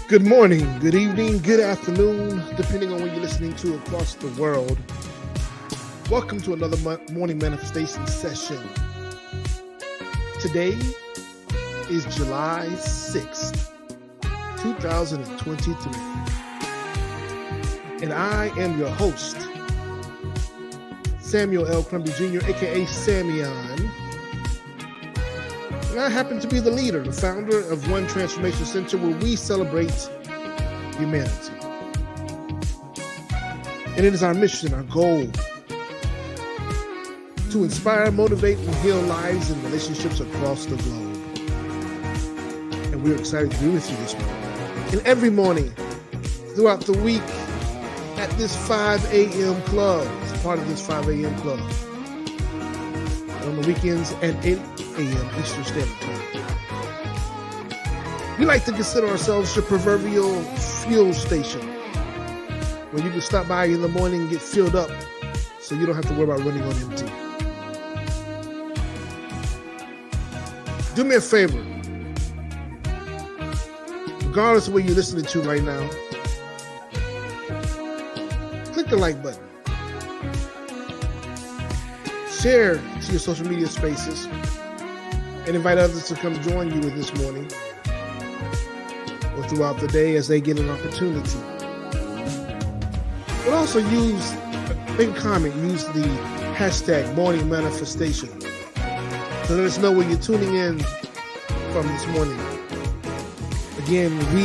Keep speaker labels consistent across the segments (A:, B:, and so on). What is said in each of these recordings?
A: Good morning, good evening, good afternoon, depending on when you're listening to across the world. Welcome to another morning manifestation session. Today is July 6th, 2023. And I am your host, Samuel L. Crumby Jr., aka Samion. And I happen to be the leader, the founder of One Transformation Center, where we celebrate humanity. And it is our mission, our goal, to inspire, motivate, and heal lives and relationships across the globe. And we're excited to be with you this morning. And every morning, throughout the week, at this 5 a.m. club, it's part of this 5 a.m. club. On the weekends at 8 a.m. Eastern Standard Time. We like to consider ourselves your proverbial fuel station, where you can stop by in the morning and get filled up so you don't have to worry about running on empty. Do me a favor. Regardless of what you're listening to right now, click the like button. Share to your social media spaces and invite others to come join you in this morning or throughout the day as they get an opportunity. But also make a comment, use the hashtag morning manifestation to let us know where you're tuning in from this morning. Again, we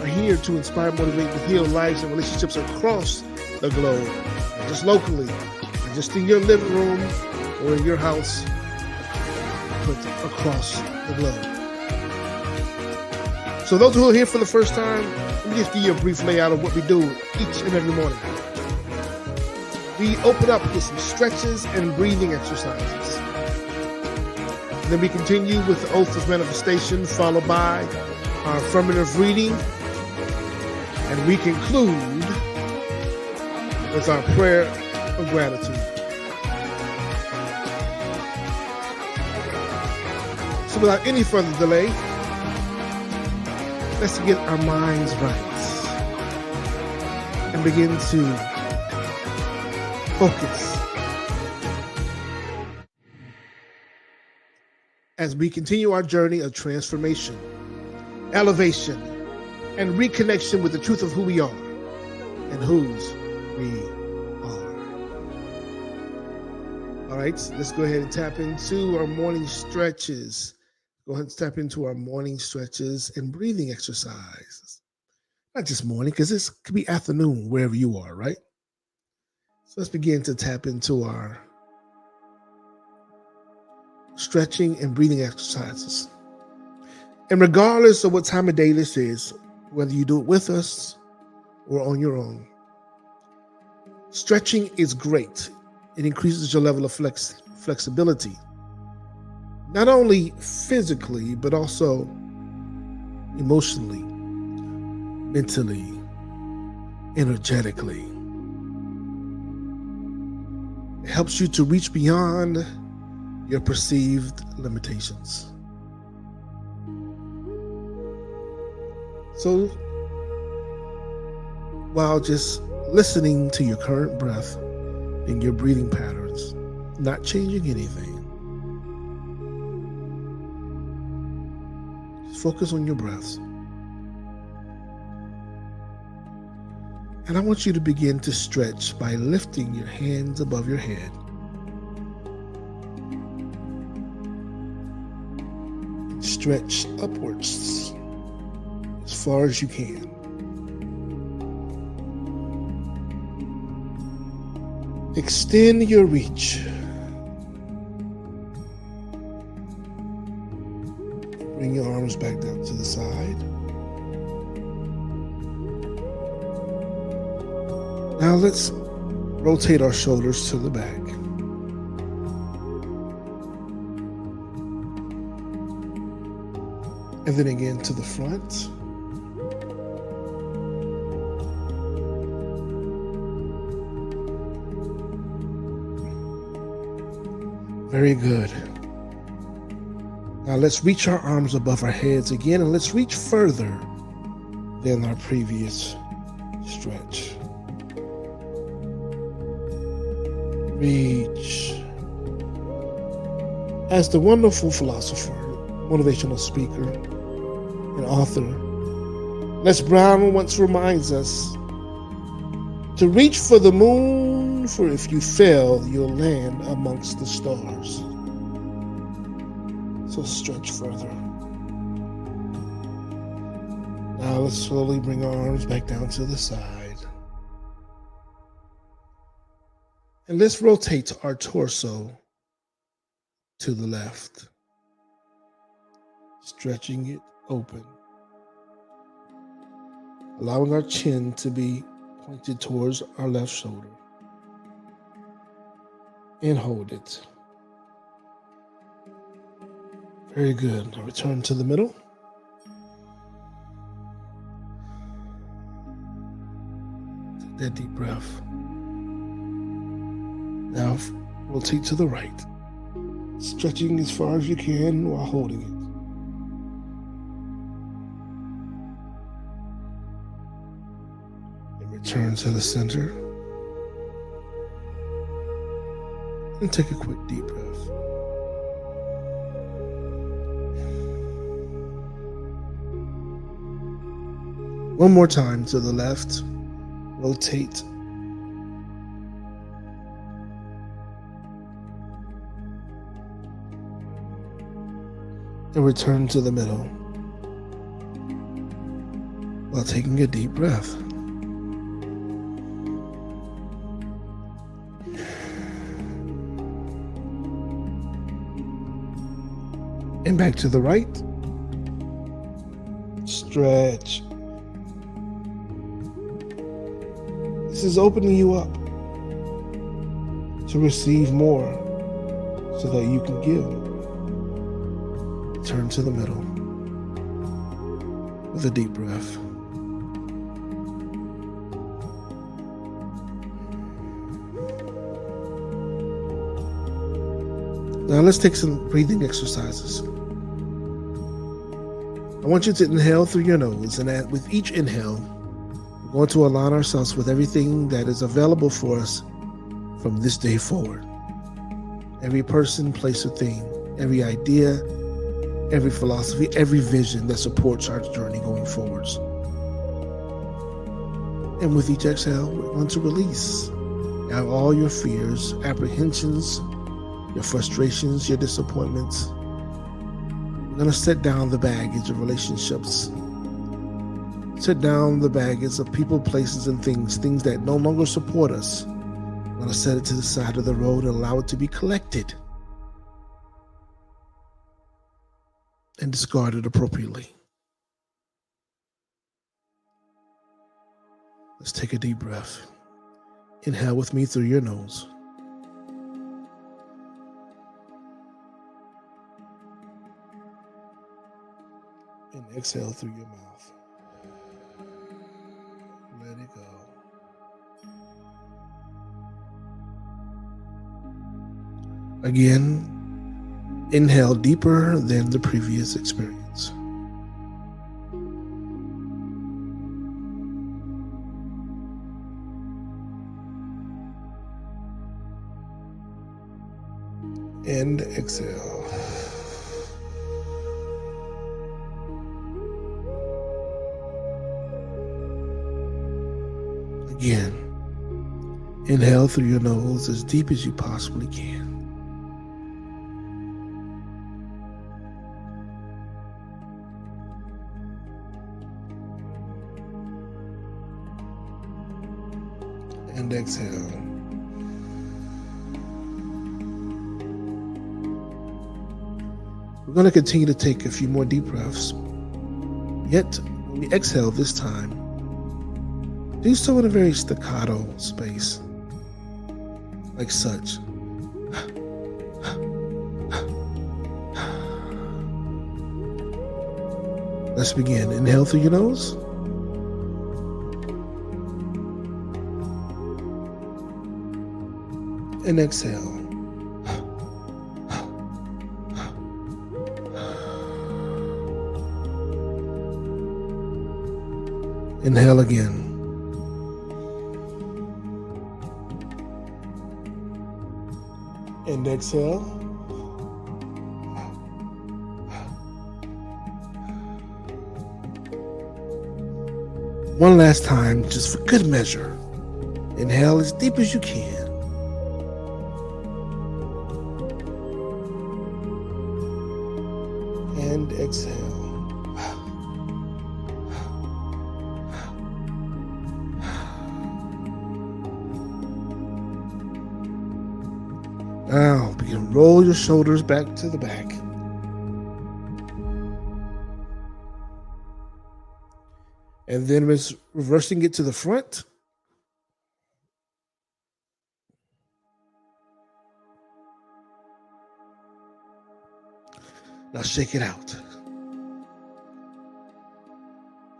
A: are here to inspire, motivate, and heal lives and relationships across the globe, not just locally, not just in your living room or in your house, but across the globe. So those who are here for the first time, let me just give you a brief layout of what we do each and every morning. We open up with some stretches and breathing exercises. And then we continue with the oath of manifestation, followed by our affirmative reading. And we conclude with our prayer of gratitude. So without any further delay, let's get our minds right and begin to focus as we continue our journey of transformation, elevation, and reconnection with the truth of who we are and whose we are. All right, so let's go ahead and tap into our morning stretches. Go ahead and tap into our morning stretches and breathing exercises. Not just morning, because this could be afternoon wherever you are, right? So let's begin to tap into our stretching and breathing exercises. And regardless of what time of day this is, whether you do it with us or on your own, stretching is great. It increases your level of flexibility. Not only physically, but also emotionally, mentally, energetically. It helps you to reach beyond your perceived limitations. So, while just listening to your current breath and your breathing patterns, not changing anything, focus on your breaths. And I want you to begin to stretch by lifting your hands above your head. And stretch upwards as far as you can. Extend your reach. Bring your arms back down to the side. Now let's rotate our shoulders to the back. And then again to the front. Very good. Now let's reach our arms above our heads again, and let's reach further than our previous stretch. Reach. As the wonderful philosopher, motivational speaker, and author, Les Brown once reminds us to reach for the moon, for if you fail, you'll land amongst the stars. So stretch further. Now let's slowly bring our arms back down to the side. And let's rotate our torso to the left, stretching it open, allowing our chin to be pointed towards our left shoulder, and hold it. Very good. Now return to the middle. Take that deep breath. Now rotate to the right, stretching as far as you can while holding it. And return to the center. And take a quick deep breath. One more time to the left. Rotate. And return to the middle while taking a deep breath. And back to the right. Stretch. This is opening you up to receive more so that you can give. Turn to the middle with a deep breath. Now let's take some breathing exercises. I want you to inhale through your nose, and with each inhale, we're going to align ourselves with everything that is available for us from this day forward. Every person, place, or thing, every idea, every philosophy, every vision that supports our journey going forwards. And with each exhale, we're going to release out all your fears, apprehensions, your frustrations, your disappointments. We're going to set down the baggage of relationships. Set down the baggage of people, places, and things that no longer support us. We're going to set it to the side of the road and allow it to be collected and discarded appropriately. Let's take a deep breath. Inhale with me through your nose. And exhale through your mouth. Let it go. Again, inhale deeper than the previous experience. And exhale. Again, inhale through your nose as deep as you possibly can. And exhale. We're going to continue to take a few more deep breaths. Yet, when we exhale this time, do so in a very staccato space, like such. Let's begin. Inhale through your nose. And exhale. Inhale again. And exhale. One last time, just for good measure. Inhale as deep as you can. And exhale. Now, begin to roll your shoulders back to the back. And then reversing it to the front. Now shake it out.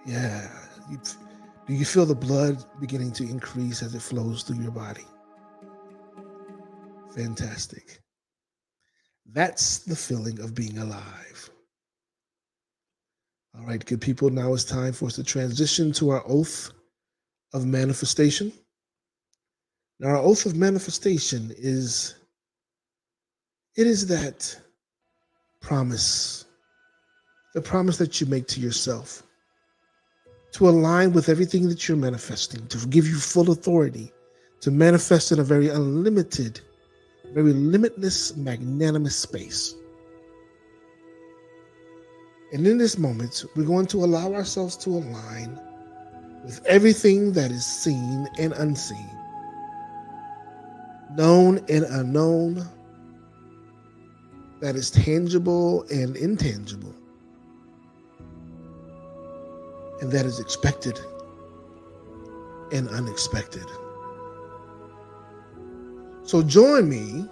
A: Yeah. Do you feel the blood beginning to increase as it flows through your body? Fantastic. That's the feeling of being alive. All right, good people, now it's time for us to transition to our oath of manifestation. Now, our oath of manifestation is that promise, the promise that you make to yourself to align with everything that you're manifesting, to give you full authority to manifest in a very unlimited, very limitless, magnanimous space. And in this moment, we're going to allow ourselves to align with everything that is seen and unseen, known and unknown, that is tangible and intangible, and that is expected and unexpected. So join me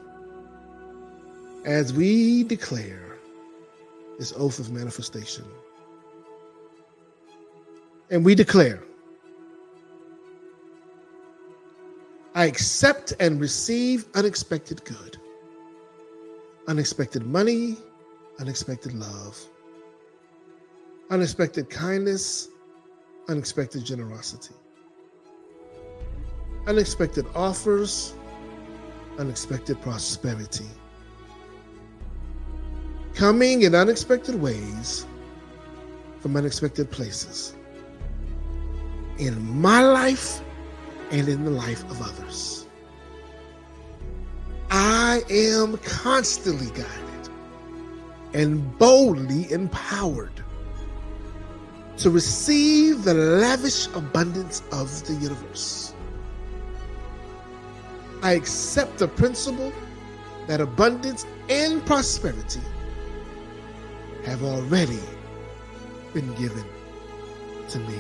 A: as we declare this oath of manifestation. And we declare, I accept and receive unexpected good, unexpected money, unexpected love, unexpected kindness, unexpected generosity, unexpected offers, unexpected prosperity, coming in unexpected ways from unexpected places in my life and in the life of others. I am constantly guided and boldly empowered to receive the lavish abundance of the universe. I accept the principle that abundance and prosperity have already been given to me.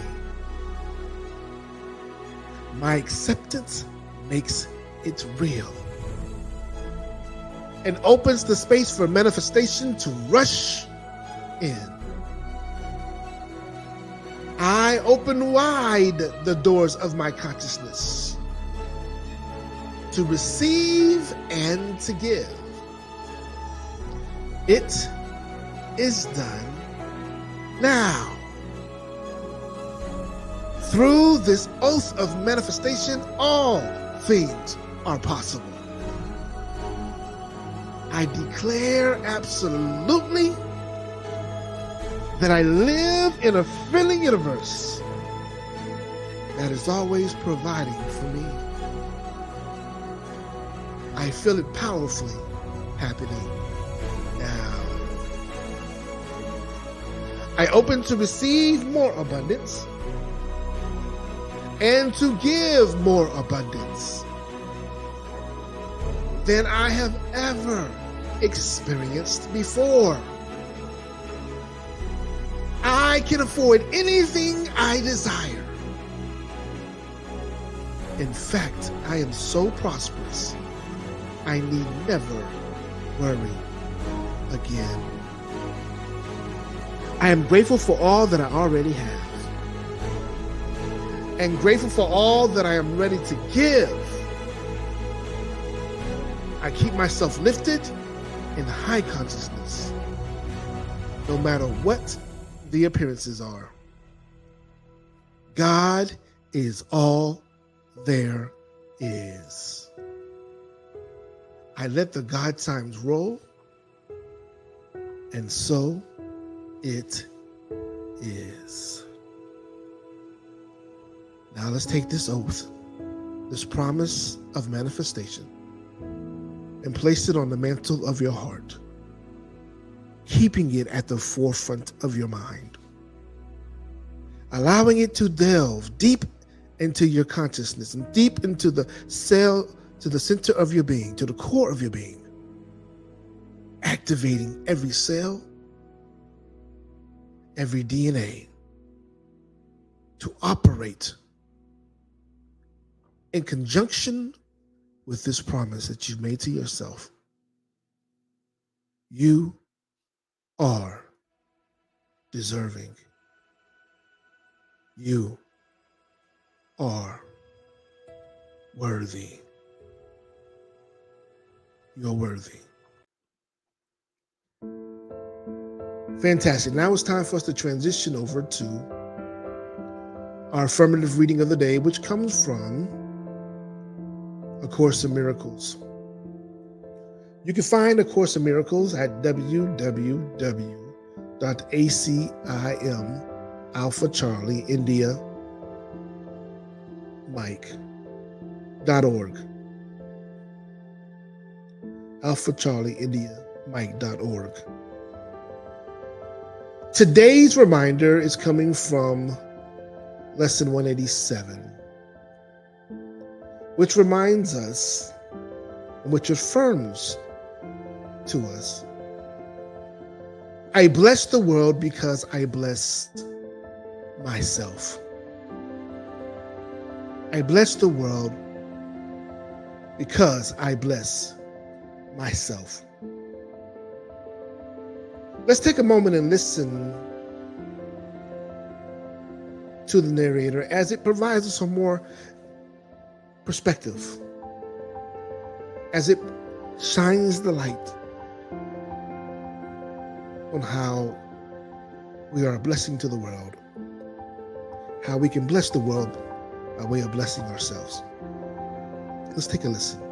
A: My acceptance makes it real and opens the space for manifestation to rush in. I open wide the doors of my consciousness to receive and to give. It is done now. Through this oath of manifestation, all things are possible. I declare absolutely that I live in a filling universe that is always providing for me. I feel it powerfully happening now. I open to receive more abundance and to give more abundance than I have ever experienced before. I can afford anything I desire. In fact, I am so prosperous, I need never worry again. I am grateful for all that I already have, and grateful for all that I am ready to give. I keep myself lifted in high consciousness, no matter what the appearances are. God is all there is. I let the God times roll, and so it is. Now let's take this oath, this promise of manifestation, and place it on the mantle of your heart, keeping it at the forefront of your mind, allowing it to delve deep into your consciousness and deep into the cell, to the center of your being, to the core of your being, activating every cell, every DNA to operate in conjunction with this promise that you've made to yourself. You are deserving. You are worthy. You're worthy. Fantastic. Now it's time for us to transition over to our affirmative reading of the day, which comes from A Course in Miracles. You can find A Course in Miracles at www.acimAlphaCharlieIndiaMike.org. AlphaCharlieIndiaMike.org. Today's reminder is coming from Lesson 187, which reminds us, which affirms to us, I bless the world because I blessed myself. I bless the world because I bless myself. Let's take a moment and listen to the narrator as it provides us some more perspective, as it shines the light on how we are a blessing to the world, how we can bless the world by way of blessing ourselves. Let's take a listen.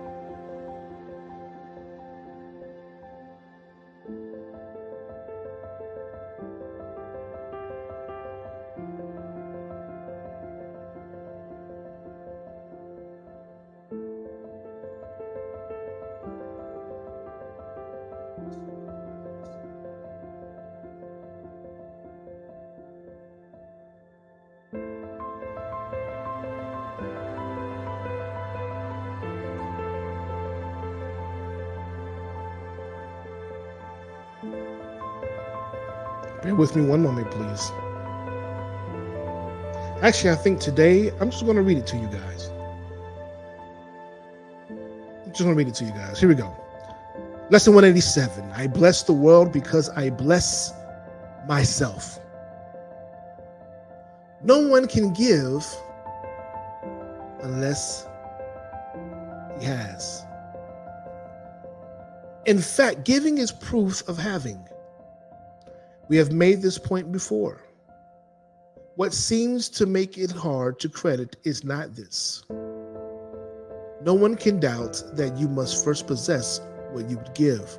A: Bear with me one moment, please. Actually, I think today I'm just going to read it to you guys. Here we go. Lesson 187. I bless the world because I bless myself. No one can give unless he has. In fact, giving is proof of having. We have made this point before. What seems to make it hard to credit is not this. No one can doubt that you must first possess what you would give.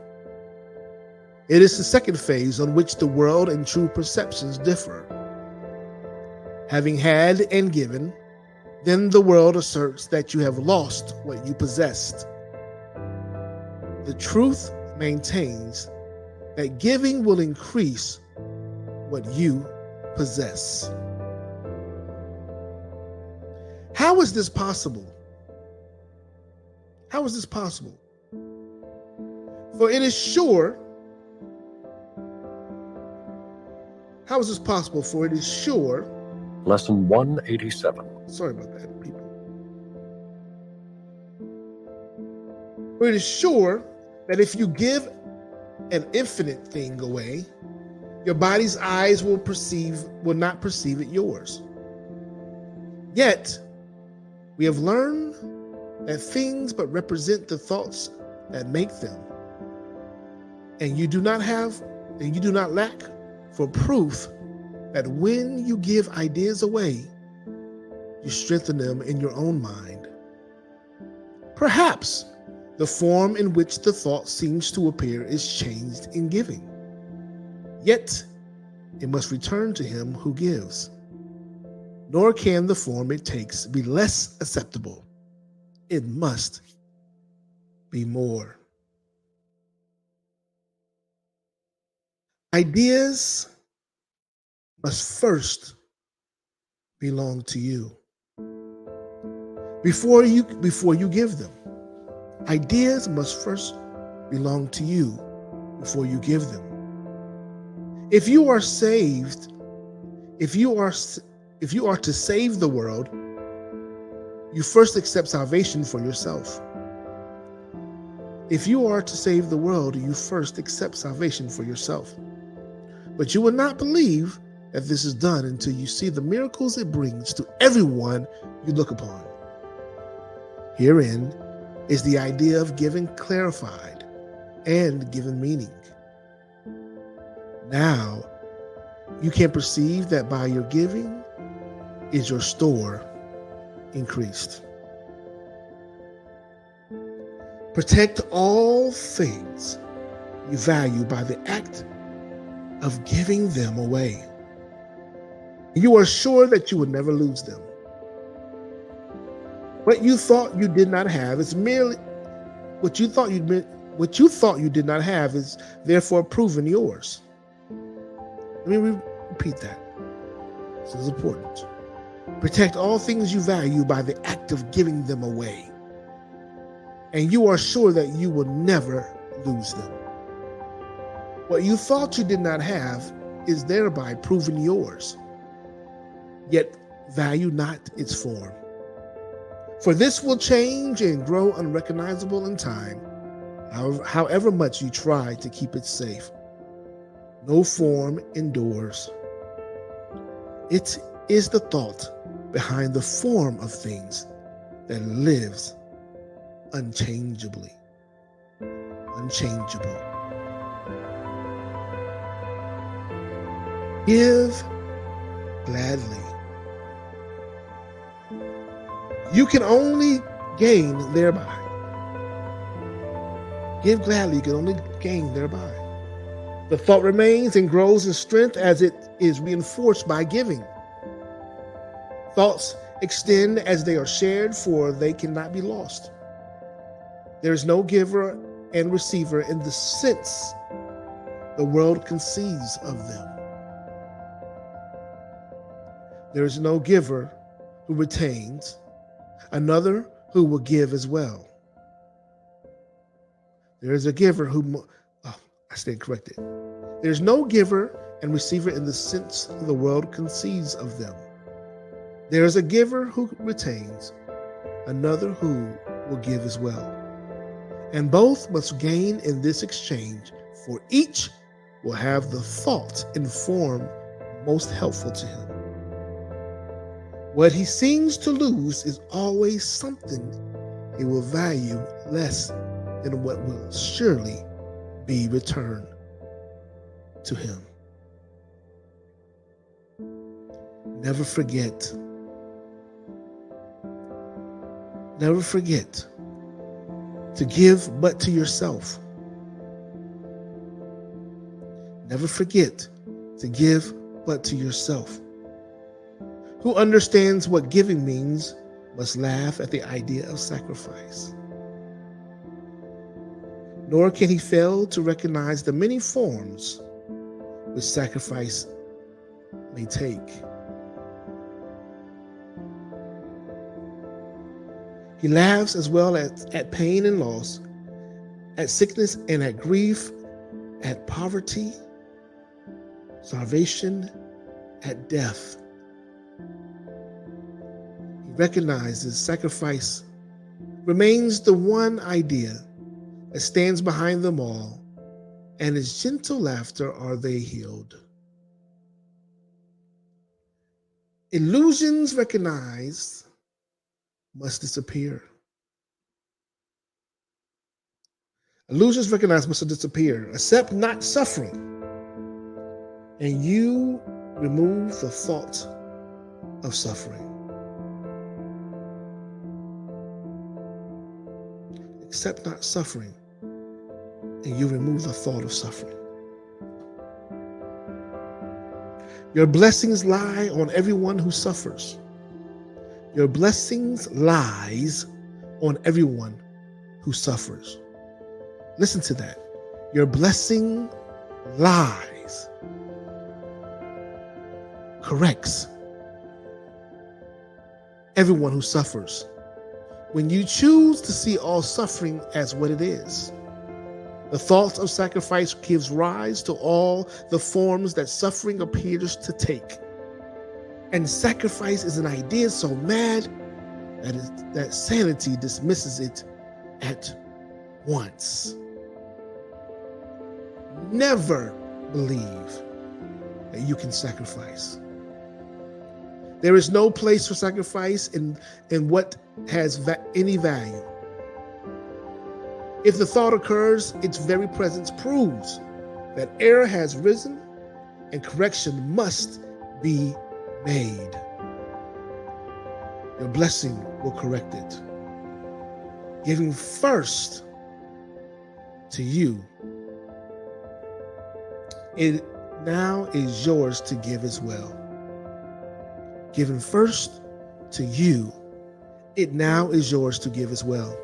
A: It is the second phase on which the world and true perceptions differ. Having had and given, then the world asserts that you have lost what you possessed. The truth maintains that giving will increase what you possess. How is this possible? How is this possible? For it is sure. How is this possible? For it is sure.
B: Lesson 187.
A: Sorry about that, people. For it is sure that if you give an infinite thing away, your body's eyes will not perceive it yours. Yet, we have learned that things but represent the thoughts that make them. And you do not lack for proof that when you give ideas away, you strengthen them in your own mind. Perhaps the form in which the thought seems to appear is changed in giving. Yet, it must return to him who gives. Nor can the form it takes be less acceptable. It must be more. Ideas must first belong to you before you give them. Ideas must first belong to you before you give them. If you are saved, if you are to save the world, you first accept salvation for yourself. If you are to save the world, you first accept salvation for yourself. But you will not believe that this is done until you see the miracles it brings to everyone you look upon. Herein is the idea of giving clarified and given meaning. Now, you can perceive that by your giving is your store increased. Protect all things you value by the act of giving them away. You are sure that you will never lose them. What you thought you did not have is merely what you thought you did not have is therefore proven yours. Let me repeat that. This is important. Protect all things you value by the act of giving them away. And you are sure that you will never lose them. What you thought you did not have is thereby proven yours. Yet value not its form. For this will change and grow unrecognizable in time, however much you try to keep it safe. No form endures. It is the thought behind the form of things that lives unchangeably. Unchangeable. Give gladly. You can only gain thereby. Give gladly, you can only gain thereby. The thought remains and grows in strength as it is reinforced by giving. Thoughts extend as they are shared, for they cannot be lost. There is no giver and receiver in the sense the world conceives of them. There is no giver who retains, another who will give as well. There is a giver who, I stand corrected. There is no giver and receiver in the sense the world conceives of them. There is a giver who retains, another who will give as well. And both must gain in this exchange, for each will have the thought and form most helpful to him. What he seems to lose is always something he will value less than what will surely be returned to him. Never forget. Never forget to give but to yourself. Never forget to give but to yourself. Who understands what giving means must laugh at the idea of sacrifice. Nor can he fail to recognize the many forms which sacrifice may take. He laughs as well at pain and loss, at sickness and at grief, at poverty, starvation, at death. He recognizes sacrifice remains the one idea that stands behind them all, and his gentle laughter are they healed. Illusions recognized must disappear. Illusions recognized must disappear. Accept not suffering, and you remove the thought of suffering. accept not suffering, and you remove the thought of suffering. Your blessings lie on everyone who suffers. Your blessings lies on everyone who suffers. Listen to that. Your blessing lies, corrects everyone who suffers. When you choose to see all suffering as what it is, the thought of sacrifice gives rise to all the forms that suffering appears to take. And sacrifice is an idea so mad that sanity dismisses it at once. Never believe that you can sacrifice. There is no place for sacrifice in what has any value. If the thought occurs, its very presence proves that error has risen and correction must be made. Your blessing will correct it. Giving first to you, it now is yours to give as well. Given first to you, it now is yours to give as well.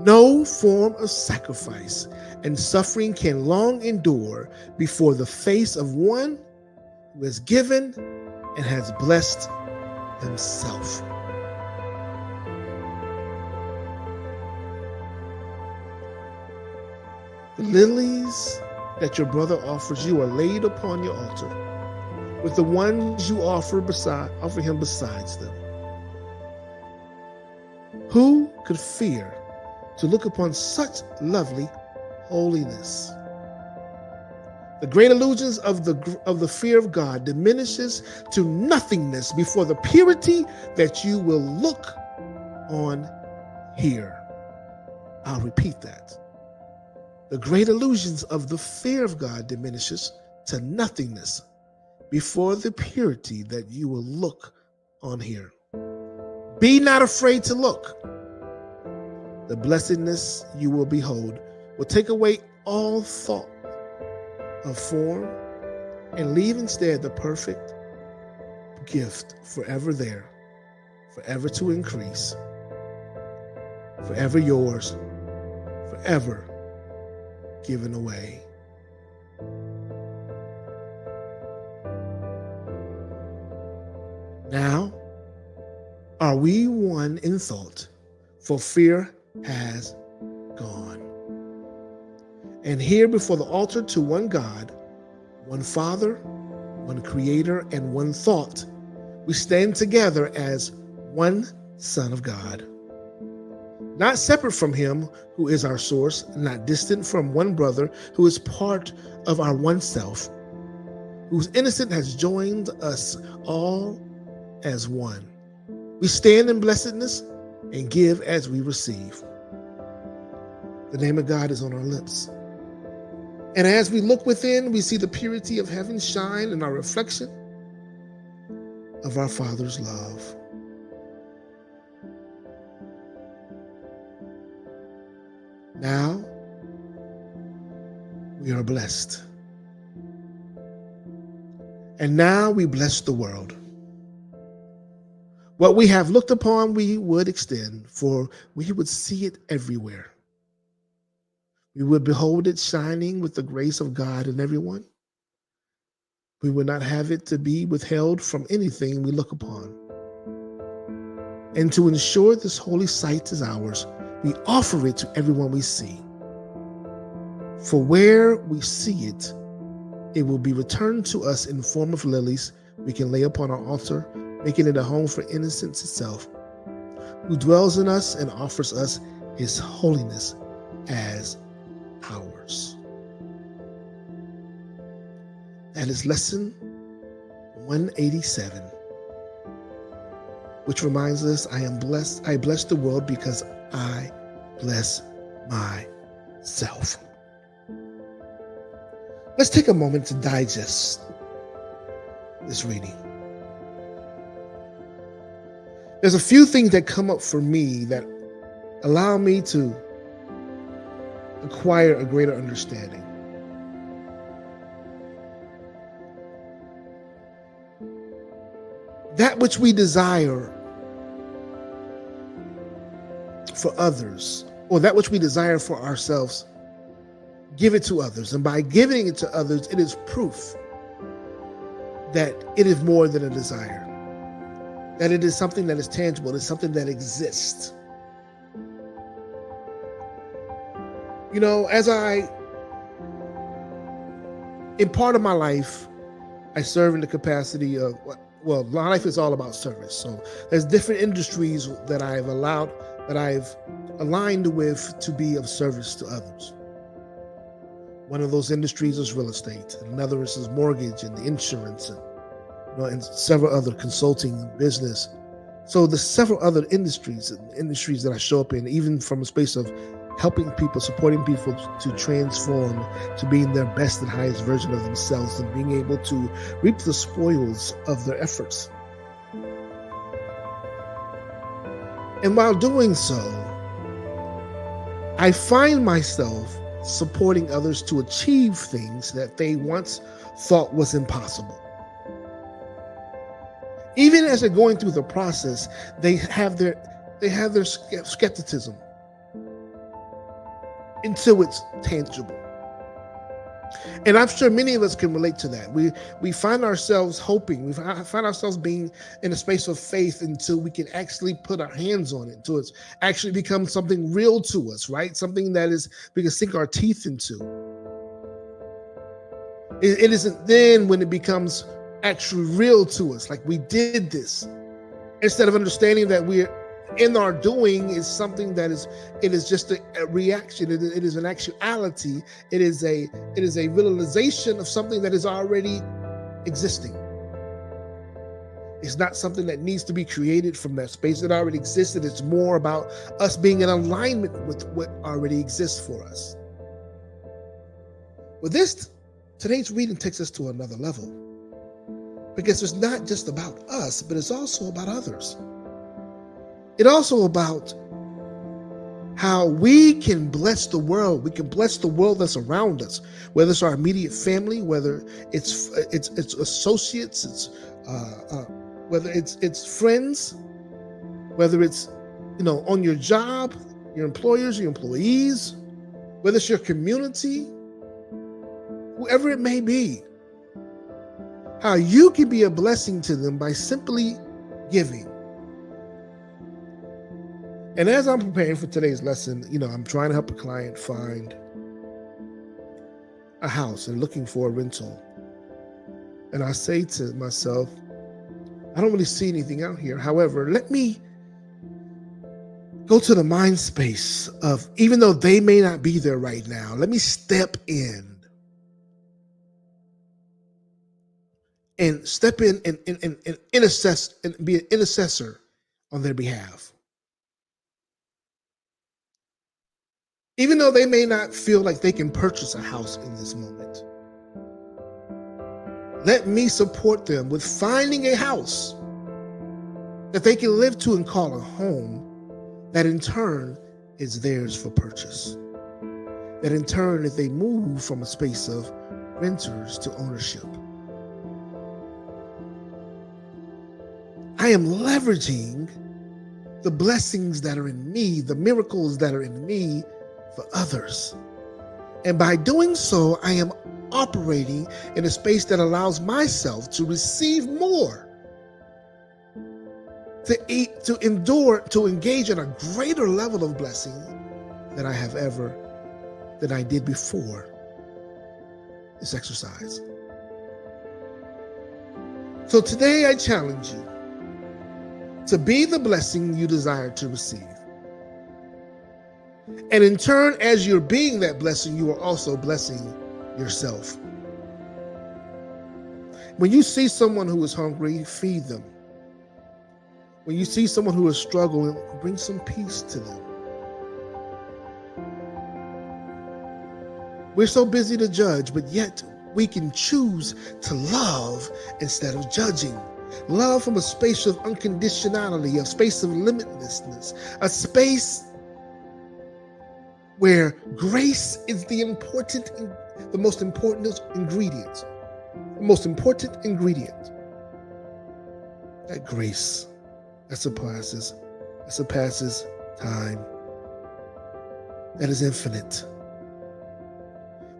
A: No form of sacrifice and suffering can long endure before the face of one who has given and has blessed himself. The lilies that your brother offers you are laid upon your altar, with the ones you offer him besides them. Who could fear to look upon such lovely holiness? The great illusions of the fear of God diminishes to nothingness before the purity that you will look on here. I'll repeat that. The great illusions of the fear of God diminishes to nothingness before the purity that you will look on here. Be not afraid to look. The blessedness you will behold will take away all thought of form and leave instead the perfect gift forever there, forever to increase, forever yours, forever given away. Now are we one in thought, for fear has gone. And here before the altar to one God, one Father, one Creator, and one thought, we stand together as one Son of God. Not separate from Him who is our source, not distant from one brother who is part of our one self, whose innocence has joined us all as one. We stand in blessedness and give as we receive. The name of God is on our lips. And as we look within, we see the purity of heaven shine in our reflection of our Father's love. Now we are blessed. And now we bless the world. What we have looked upon, we would extend, for we would see it everywhere. We would behold it shining with the grace of God in everyone. We would not have it to be withheld from anything we look upon. And to ensure this holy sight is ours, we offer it to everyone we see. For where we see it, it will be returned to us in form of lilies we can lay upon our altar, making it a home for innocence itself, who dwells in us and offers us His holiness as ours. That is lesson 187, which reminds us, I am blessed. I bless the world because I bless myself. Let's take a moment to digest this reading. There's a few things that come up for me that Allow me to acquire a greater understanding. That which we desire for others, or that which we desire for ourselves, give it to others. And by giving it to others, it is proof that it is more than a desire, that it is something that is tangible, it's something that exists. You know, in part of my life, I serve in the capacity of, well, life is all about service. So there's different industries that I've aligned with to be of service to others. One of those industries is real estate. Another is mortgage and insurance, and several other consulting and business. So there's several other industries that I show up in, even from a space of helping people, supporting people to transform to being their best and highest version of themselves and being able to reap the spoils of their efforts. And while doing so, I find myself supporting others to achieve things that they once thought was impossible. Even as they're going through the process, they have their skepticism until it's tangible. And I'm sure many of us can relate to that. We find ourselves hoping, we find ourselves being in a space of faith until we can actually put our hands on it, until it's actually become something real to us, right? Something that we can sink our teeth into. It isn't then when it becomes actually real to us, like we did this, instead of understanding that we're in our doing is something that it is just a reaction. It is an actuality. It is a realization of something that is already existing. It's not something that needs to be created from that space that already existed. It's more about us being in alignment with what already exists for us. Well, today's reading takes us to another level, because it's not just about us, but it's also about others. It's also about how we can bless the world. We can bless the world that's around us, whether it's our immediate family, whether it's associates, whether it's friends, whether it's on your job, your employers, your employees, whether it's your community, whoever it may be. How you can be a blessing to them by simply giving. And as I'm preparing for today's lesson, I'm trying to help a client find a house and looking for a rental. And I say to myself, I don't really see anything out here. However, let me go to the mind space of, even though they may not be there right now, let me step in and intercess and be an intercessor on their behalf. Even though they may not feel like they can purchase a house in this moment, let me support them with finding a house that they can live to and call a home, that in turn is theirs for purchase. That in turn, if they move from a space of renters to ownership, I am leveraging the blessings that are in me, the miracles that are in me, for others. And by doing so, I am operating in a space that allows myself to receive more, to endure, to engage in a greater level of blessing than I did before this exercise. So today I challenge you to be the blessing you desire to receive. And in turn, as you're being that blessing, you are also blessing yourself. When you see someone who is hungry, feed them. When you see someone who is struggling, bring some peace to them. We're so busy to judge, but yet we can choose to love instead of judging. Love from a space of unconditionality, a space of limitlessness, a space where grace is the most important ingredient. The most important ingredient. That grace that surpasses time. That is infinite.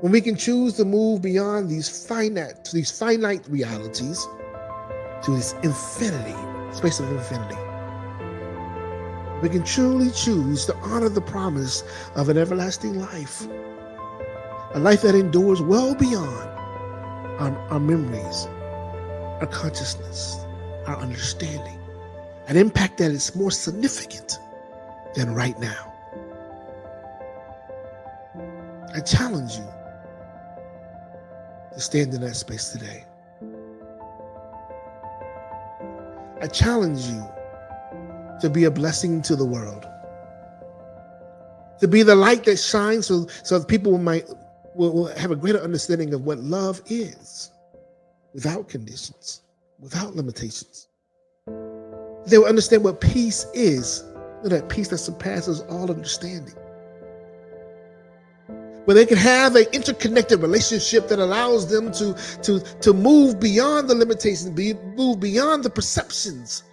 A: When we can choose to move beyond these finite realities to this infinity, space of infinity, we can truly choose to honor the promise of an everlasting life, a life that endures well beyond our memories, our consciousness, our understanding, an impact that is more significant than right now. I challenge you to stand in that space today. I challenge you to be a blessing to the world, to be the light that shines so that people will have a greater understanding of what love is, without conditions, without limitations. They will understand what peace is, that peace that surpasses all understanding. Where they can have an interconnected relationship that allows them to move beyond the limitations, move beyond the perceptions,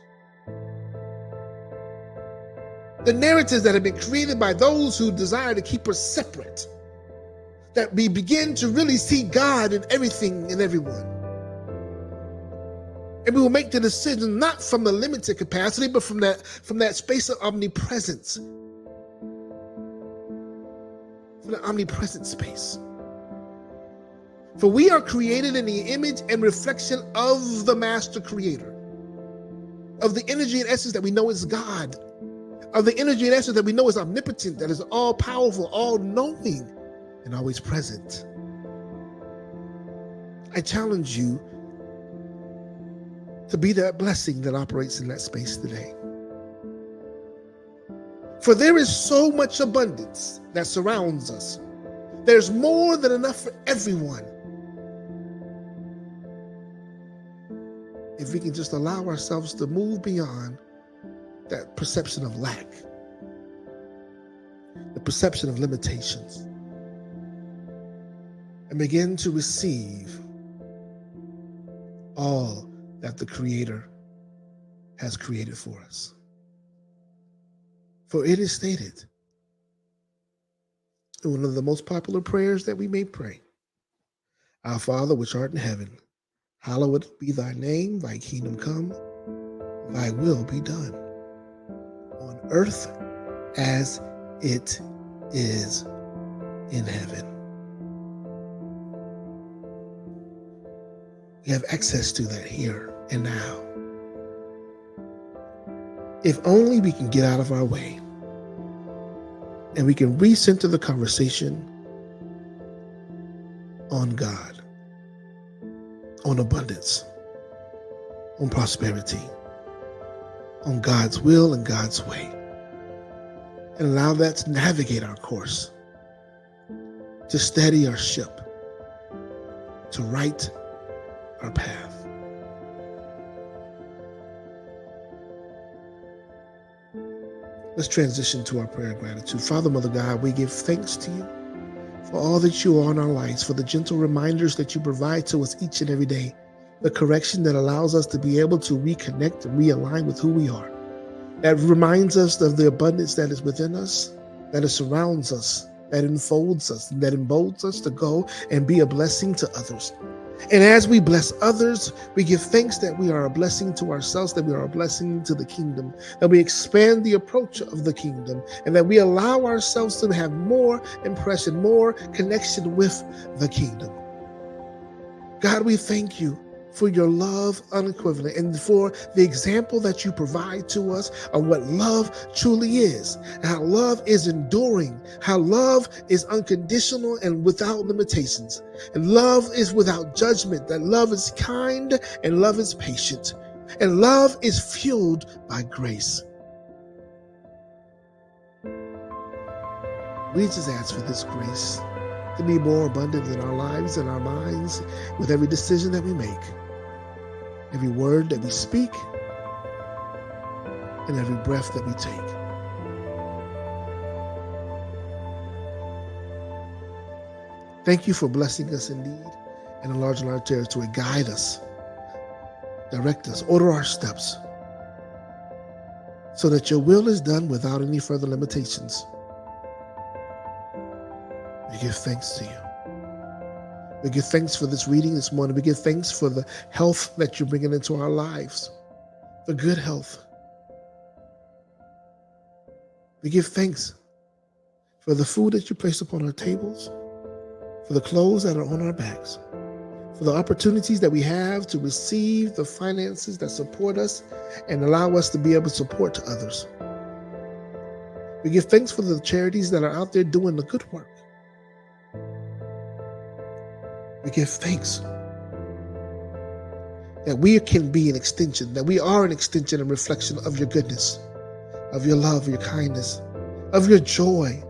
A: the narratives that have been created by those who desire to keep us separate, that we begin to really see God in everything and everyone. And we will make the decision not from the limited capacity, but from that space of omnipresence, from the omnipresent space. For we are created in the image and reflection of the master creator, of the energy and essence that we know is God, of the energy and essence that we know is omnipotent, that is all powerful, all knowing, and always present. I challenge you to be that blessing that operates in that space today. For there is so much abundance that surrounds us. There's more than enough for everyone. If we can just allow ourselves to move beyond that perception of lack, the perception of limitations, and begin to receive all that the Creator has created for us. For it is stated in one of the most popular prayers that we may pray, Our Father which art in heaven, hallowed be thy name, thy kingdom come, thy will be done, on earth as it is in heaven. We have access to that here and now. If only we can get out of our way and we can recenter the conversation on God, on abundance, on prosperity, on God's will and God's way, and allow that to navigate our course, to steady our ship, to right our path. Let's transition to our prayer of gratitude. Father, Mother God, we give thanks to you for all that you are in our lives, for the gentle reminders that you provide to us each and every day, the correction that allows us to be able to reconnect and realign with who we are. That reminds us of the abundance that is within us, that it surrounds us, that enfolds us, and that emboldens us to go and be a blessing to others. And as we bless others, we give thanks that we are a blessing to ourselves, that we are a blessing to the kingdom, that we expand the approach of the kingdom, and that we allow ourselves to have more impression, more connection with the kingdom. God, we thank you for your love unequivocal and for the example that you provide to us of what love truly is, and how love is enduring, how love is unconditional and without limitations, and love is without judgment, that love is kind and love is patient, and love is fueled by grace. We just ask for this grace to be more abundant in our lives and our minds with every decision that we make, every word that we speak, and every breath that we take. Thank you for blessing us indeed and enlarging our territory. Guide us, direct us, order our steps so that your will is done without any further limitations. We give thanks to you. We give thanks for this reading this morning. We give thanks for the health that you're bringing into our lives, the good health. We give thanks for the food that you place upon our tables, for the clothes that are on our backs, for the opportunities that we have to receive the finances that support us and allow us to be able to support to others. We give thanks for the charities that are out there doing the good work. We give thanks that we can be an extension, that we are an extension and reflection of your goodness, of your love, your kindness, of your joy,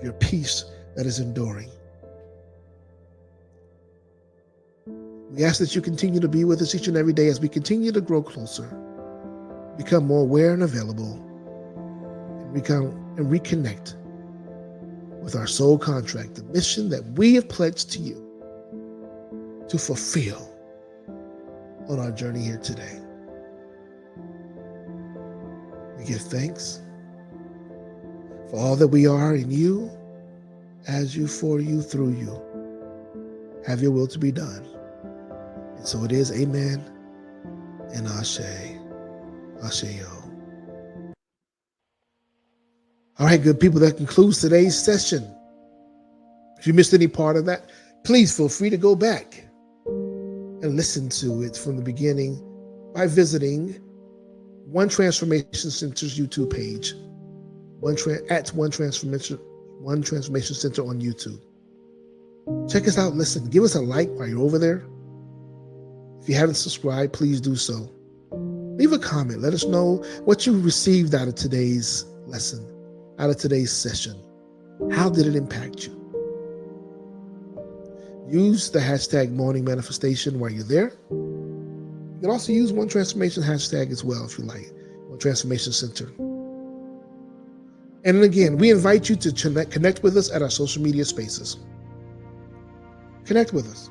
A: your peace that is enduring. We ask that you continue to be with us each and every day as we continue to grow closer, become more aware and available, and reconnect with our soul contract, the mission that we have pledged to you to fulfill on our journey here today. We give thanks for all that we are in you, as you, for you, through you. Have your will to be done. And so it is, amen and ashe. Ashe-yo. All right, good people, that concludes today's session. If you missed any part of that, please feel free to go back and listen to it from the beginning by visiting One Transformation Center's YouTube page, One Transformation Center on YouTube. Check us out. Listen, give us a like while you're over there. If you haven't subscribed, please do so. Leave a comment. Let us know what you received out of today's lesson, out of today's session. How did it impact you? Use the hashtag morning manifestation while you're there. You can also use One Transformation hashtag as well if you like, One Transformation Center. And again, we invite you to connect with us at our social media spaces. Connect with us.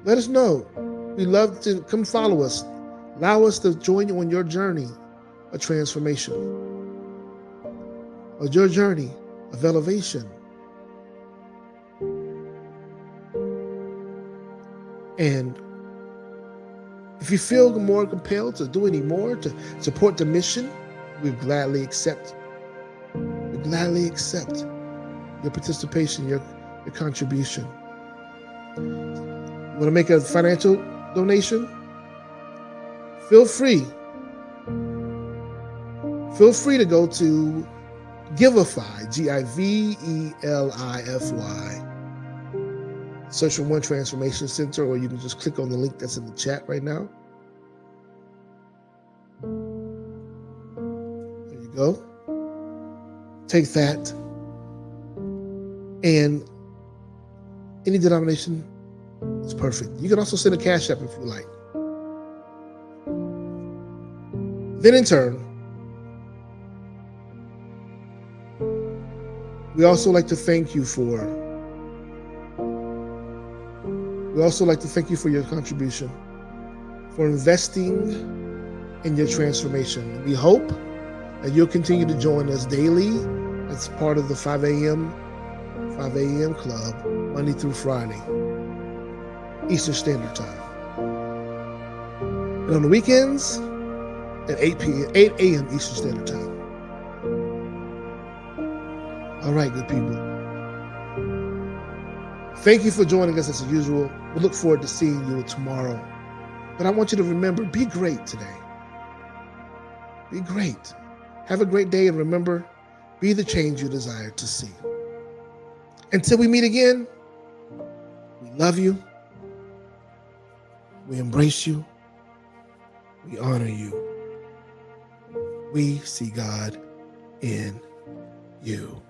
A: Let us know. We'd love to come follow us. Allow us to join you on your journey of transformation, or your journey of elevation. And if you feel more compelled to do any more to support the mission, we gladly accept. We gladly accept your participation, your contribution. You want to make a financial donation? Feel free. Feel free to go to Givelify, Givelify. Search for One Transformation Center, or you can just click on the link that's in the chat right now. There you go. Take that. And any denomination is perfect. You can also send a Cash App if you like. Then in turn, we also like to thank you for your contribution, for investing in your transformation. We hope that you'll continue to join us daily as part of the 5 a.m. club, Monday through Friday, Eastern Standard Time. And on the weekends, at 8 a.m. Eastern Standard Time. All right, good people. Thank you for joining us as usual. We look forward to seeing you tomorrow. But I want you to remember, be great today. Be great. Have a great day, and remember, be the change you desire to see. Until we meet again, we love you. We embrace you. We honor you. We see God in you.